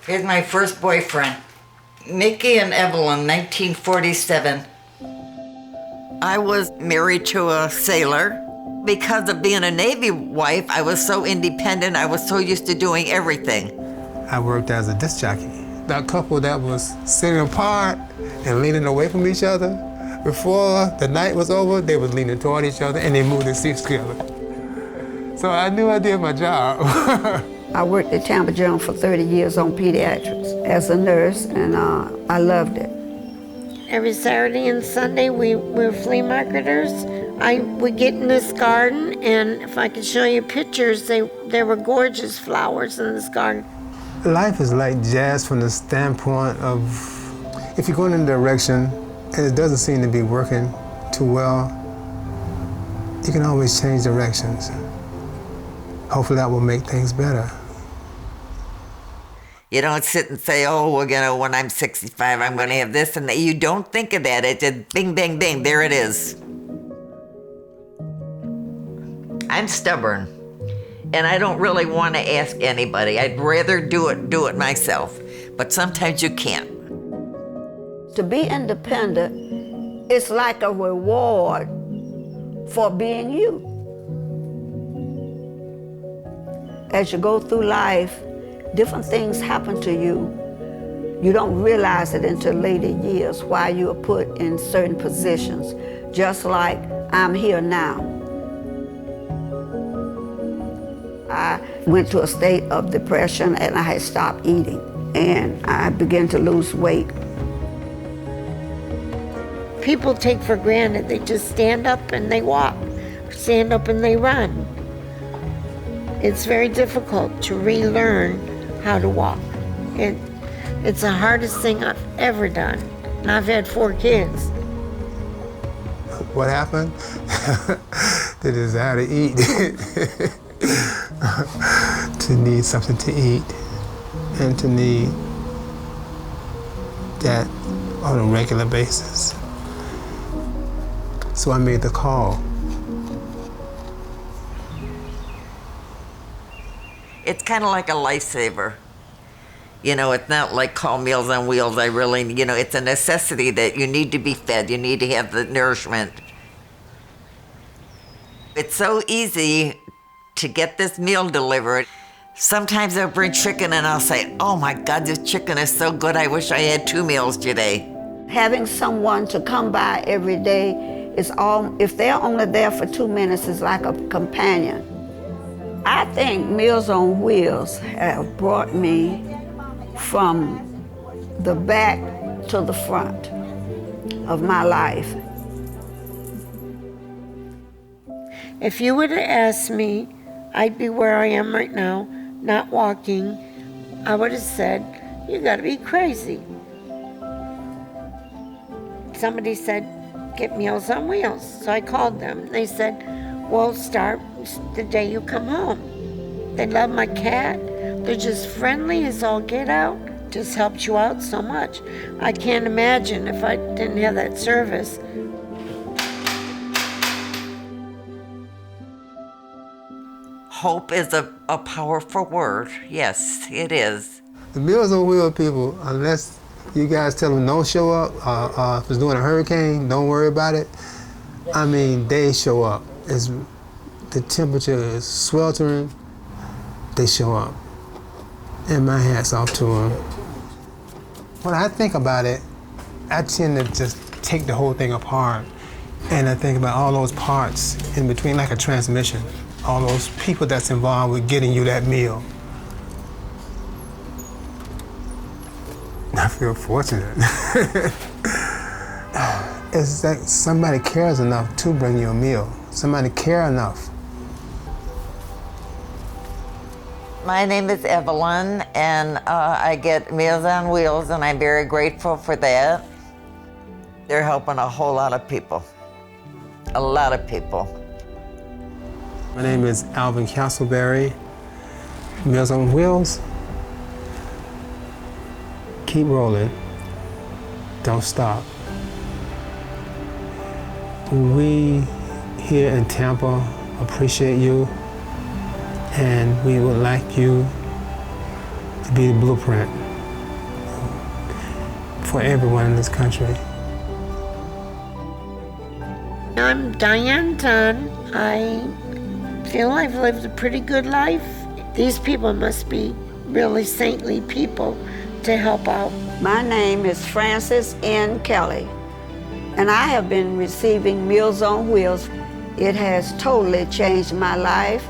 Here's my first boyfriend, Mickey and Evelyn, 1947. I was married to a sailor. Because of being a Navy wife, I was so independent. I was so used to doing everything. I worked as a disc jockey. That couple that was sitting apart and leaning away from each other, before the night was over, they was leaning toward each other and they moved their seats together. So I knew I did my job. I worked at Tampa General for 30 years on pediatrics as a nurse, and I loved it. Every Saturday and Sunday, we were flea marketers. I would get in this garden, and if I could show you pictures, there were gorgeous flowers in this garden. Life is like jazz from the standpoint of, if you're going in a direction and it doesn't seem to be working too well, you can always change directions. Hopefully that will make things better. You don't sit and say, oh, we're gonna, when I'm 65, I'm gonna have this and that. You don't think of that. It's just bing, bang, bang, there it is. I'm stubborn, and I don't really want to ask anybody. I'd rather do it myself, but sometimes you can't. To be independent is like a reward for being you. As you go through life, different things happen to you. You don't realize it until later years why you are put in certain positions, just like I'm here now. I went to a state of depression and I had stopped eating, and I began to lose weight. People take for granted they just stand up and they walk, stand up and they run. It's very difficult to relearn how to walk. It's the hardest thing I've ever done, and I've had 4 kids. What happened? The desire to eat. To need something to eat and to need that on a regular basis. So I made the call. It's kind of like a lifesaver. You know, it's not like call Meals on Wheels. I really, you know, it's a necessity that you need to be fed. You need to have the nourishment. It's so easy to get this meal delivered. Sometimes they'll bring chicken and I'll say, oh my God, this chicken is so good. I wish I had 2 meals today. Having someone to come by every day is all, if they're only there for 2 minutes, is like a companion. I think Meals on Wheels have brought me from the back to the front of my life. If you would have asked me, I'd be where I am right now, not walking. I would have said, you gotta be crazy. Somebody said, get Meals on Wheels. So I called them. They said, well, start the day you come home. They love my cat. They're just friendly as all get out. Just helped you out so much. I can't imagine if I didn't have that service. Hope is a powerful word. Yes, it is. The Meals on Wheels people, unless you guys tell them don't show up, if it's doing a hurricane, don't worry about it. I mean, they show up. The temperature is sweltering, they show up. And my hat's off to them. When I think about it, I tend to just take the whole thing apart. And I think about all those parts in between, like a transmission. All those people that's involved with getting you that meal. I feel fortunate. It's like somebody cares enough to bring you a meal. Somebody care enough. My name is Evelyn, and I get Meals on Wheels, and I'm very grateful for that. They're helping a whole lot of people. A lot of people. My name is Alvin Castleberry. Meals on Wheels. Keep rolling. Don't stop. We here in Tampa appreciate you, and we would like you to be the blueprint for everyone in this country. I'm Diane Dunn. I feel I've lived a pretty good life. These people must be really saintly people to help out. My name is Frances N. Kelly, and I have been receiving Meals on Wheels. It has totally changed my life.